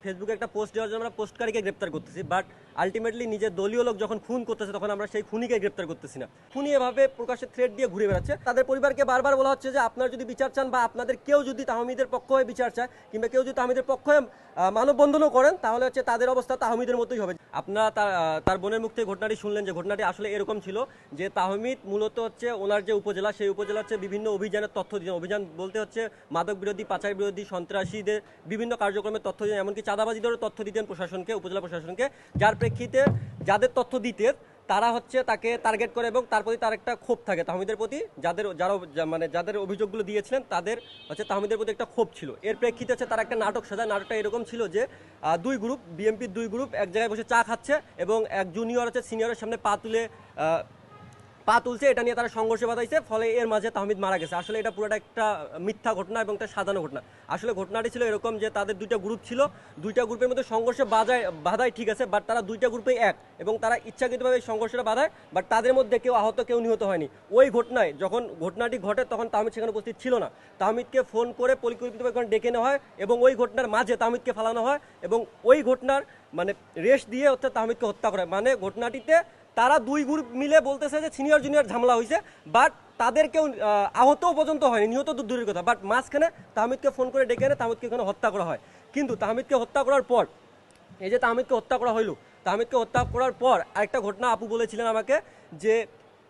ফেসবুকে একটা পোস্ট দেওয়ার জন্য আমরা পোস্টকারীকে গ্রেপ্তার করতেছি, বাট আলটিমেটলি নিজের দলীয় লোক যখন খুন করতেছে তখন আমরা সেই খুনিকে গ্রেপ্তার করতেছি না। খুনি এভাবে প্রকাশ্যে থ্রেট দিয়ে ঘুরে বেড়াচ্ছে। তাদের পরিবারকে বারবার বলা হচ্ছে যে আপনারা যদি বিচার চান বা আপনাদের কেউ যদি তাহমিদের পক্ষ হয়ে বিচার চায় কিংবা কেউ যদি তাহমিদের পক্ষ হয়ে মানববন্ধনও করেন তাহলে হচ্ছে তাদের অবস্থা তাহমিদের মতোই হবে। আপনারা তার বোনের মুখ থেকে ঘটনাটি শুনলেন যে ঘটনাটি আসলে এরকম ছিল যে তাহমিদ মূলত হচ্ছে ওনার যে উপজেলা সেই উপজেলা হচ্ছে বিভিন্ন অভিযানের তথ্য দিতেন। অভিযান বলতে হচ্ছে মাদক বিরোধী, পাচার বিরোধী, সন্ত্রাসীদের বিভিন্ন কার্যক্রমের তথ্য দিতেন, এমনকি চাঁদাবাজিদেরও তথ্য দিতেন প্রশাসনকে, উপজেলা প্রশাসনকে, যার প্রেক্ষিতে যাদের তথ্য দিতেন তারা হচ্ছে তাকে টার্গেট করে এবং তার প্রতি তার একটা ক্ষোভ থাকে তাহমিদের প্রতি। যাদের অভিযোগগুলো দিয়েছিলেন তাদের হচ্ছে তাহমিদের প্রতি একটা ক্ষোভ ছিল। এর প্রেক্ষিতে হচ্ছে তারা একটা নাটক সাজায়। নাটকটা এরকম ছিল যে দুই গ্রুপ, বিএনপির দুই গ্রুপ এক জায়গায় বসে চা খাচ্ছে এবং এক জুনিয়র হচ্ছে সিনিয়রের সামনে পা তুলছে, এটা নিয়ে তারা সংঘর্ষে বাধাইছে, ফলে এর মাঝে তাহমিদ মারা গেছে। আসলে এটা পুরোটা একটা মিথ্যা ঘটনা এবং একটা সাজানো ঘটনা। আসলে ঘটনাটি ছিল এরকম যে তাদের দুইটা গ্রুপ ছিল, দুইটা গ্রুপের মধ্যে সংঘর্ষে বাধায় ঠিক আছে, বাট তারা দুইটা গ্রুপেই এক এবং তারা ইচ্ছাকৃতভাবে এই সংঘর্ষটা বাধায়, বাট তাদের মধ্যে কেউ আহত কেউ নিহত হয়নি। ওই ঘটনায় যখন ঘটনাটি ঘটে তখন তাহমিদ সেখানে উপস্থিত ছিল না। তাহমিদকে ফোন করে পরিকল্পিতভাবে ডেকে নেওয়া হয় এবং ওই ঘটনার মাঝে তাহমিদকে ফালানো হয় এবং ওই ঘটনার রেশ দিয়ে হচ্ছে তাহমিদকে হত্যা করে। ঘটনাটিতে তারা দুই গ্রুপ মিলে বলতেছে যে সিনিয়র জুনিয়র ঝামেলা হয়েছে, বাট তাদের কেউ আহতও পর্যন্ত হয়নি, নিহত তো দূরের কথা, বাট মাঝখানে তাহমিদকে ফোন করে ডেকে এনে তাহমিদকে এখানে হত্যা করা হয়। কিন্তু তাহমিদকে হত্যা করার পর এই যে তাহমিদকে হত্যা করা হইল, তাহমিদকে হত্যা করার পর আরেকটা ঘটনা আপু বলেছিলেন আমাকে যে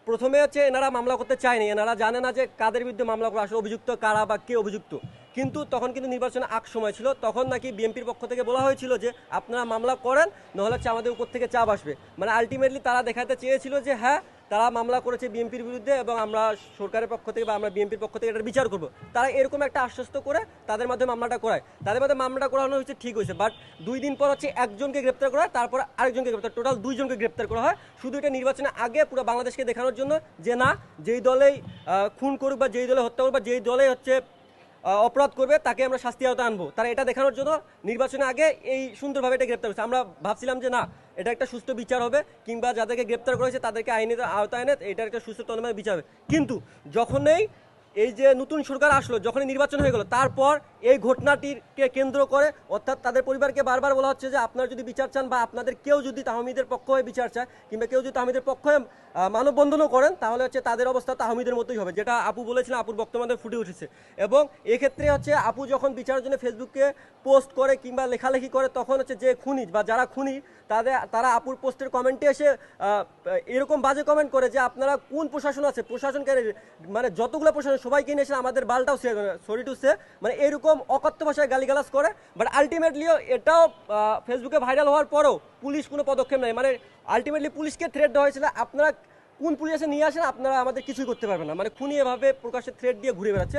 প্রথমে হচ্ছে এনারা মামলা করতে চায়নি, এনারা জানে না যে কাদের বিরুদ্ধে মামলা করা, আসলে অভিযুক্ত কারা বা কে অভিযুক্ত। কিন্তু তখন কিন্তু নির্বাচনে আগ সময় ছিল, তখন নাকি বিএনপির পক্ষ থেকে বলা হয়েছিল যে আপনারা মামলা করেন, নাহলে হচ্ছে আমাদের উপর থেকে চাপ আসবে। আলটিমেটলি তারা দেখাতে চেয়েছিল যে হ্যাঁ তারা মামলা করেছে বিএনপির বিরুদ্ধে এবং আমরা সরকারের পক্ষ থেকে বা আমরা বিএনপির পক্ষ থেকে এটার বিচার করব। তারা এরকম একটা আশ্বস্ত করে তাদের মাধ্যমে মামলাটা করায়, তাদের মাধ্যমে মামলাটা করানো হয়েছে, ঠিক হয়েছে। বাট 2 দিন পর হচ্ছে একজনকে গ্রেপ্তার করা হয়, তারপর আরেকজনকে গ্রেপ্তার, টোটাল 2 জনকে গ্রেপ্তার করা হয় শুধু এটা নির্বাচনের আগে পুরো বাংলাদেশকে দেখানোর জন্য যে না, যেই দলেই খুন করুক বা যেই দলে হত্যা করুক বা যেই দলে হচ্ছে অপরাধ করবে তাকে আমরা শাস্তি আওতায় আনবো। তারা এটা দেখানোর জন্য নির্বাচনের আগে এই সুন্দরভাবে এটা গ্রেপ্তার করেছে। আমরা ভাবছিলাম যে না, এটা একটা সুস্থ বিচার হবে কিংবা যাদেরকে গ্রেপ্তার করেছে তাদেরকে আইনের আওতায় এনে এটার একটা সুস্থ তদন্তের বিচার হবে। কিন্তু যখনই এই যে নতুন সরকার আসলো, যখনই নির্বাচন হয়ে গেল, তারপর এই ঘটনাটিকে কেন্দ্র করে অর্থাৎ তাদের পরিবারকে বারবার বলা হচ্ছে যে আপনারা যদি বিচার চান বা আপনাদের কেউ যদি তাহমিদের পক্ষ হয়ে বিচার চায় কিংবা কেউ যদি তাহমিদের পক্ষ হয়ে মানববন্ধনও করেন তাহলে হচ্ছে তাদের অবস্থা তাহমিদের মতোই হবে, যেটা আপু বলেছিলেন, আপুর বক্তব্য আমাদের ফুটে উঠেছে। এবং এক্ষেত্রে হচ্ছে আপু যখন বিচারের জন্য ফেসবুকে পোস্ট করে কিংবা লেখালেখি করে তখন হচ্ছে যে খুনি বা যারা খুনি তারা আপুর পোস্টের কমেন্টে এসে এরকম বাজে কমেন্ট করে যে আপনারা কোন প্রশাসন আছে, প্রশাসনকে যতগুলো প্রশাসন সবাইকে নিয়ে এসে আমাদের বালটাও সরি টু সে এরকম অকথ্য ভাষায় গালিগালাজ করে। বাট আলটিমেটলিও এটাও ফেসবুকে ভাইরাল হওয়ার পরও পুলিশ কোনো পদক্ষেপ নেয়। আলটিমেটলি পুলিশকে থ্রেট দেওয়া হয়েছিল আপনারা কোন পুলিশে নিয়ে আসেন, আপনারা আমাদের কিছুই করতে পারবেন না। খুনি এভাবে প্রকাশ্যে থ্রেট দিয়ে ঘুরে বেড়াচ্ছে।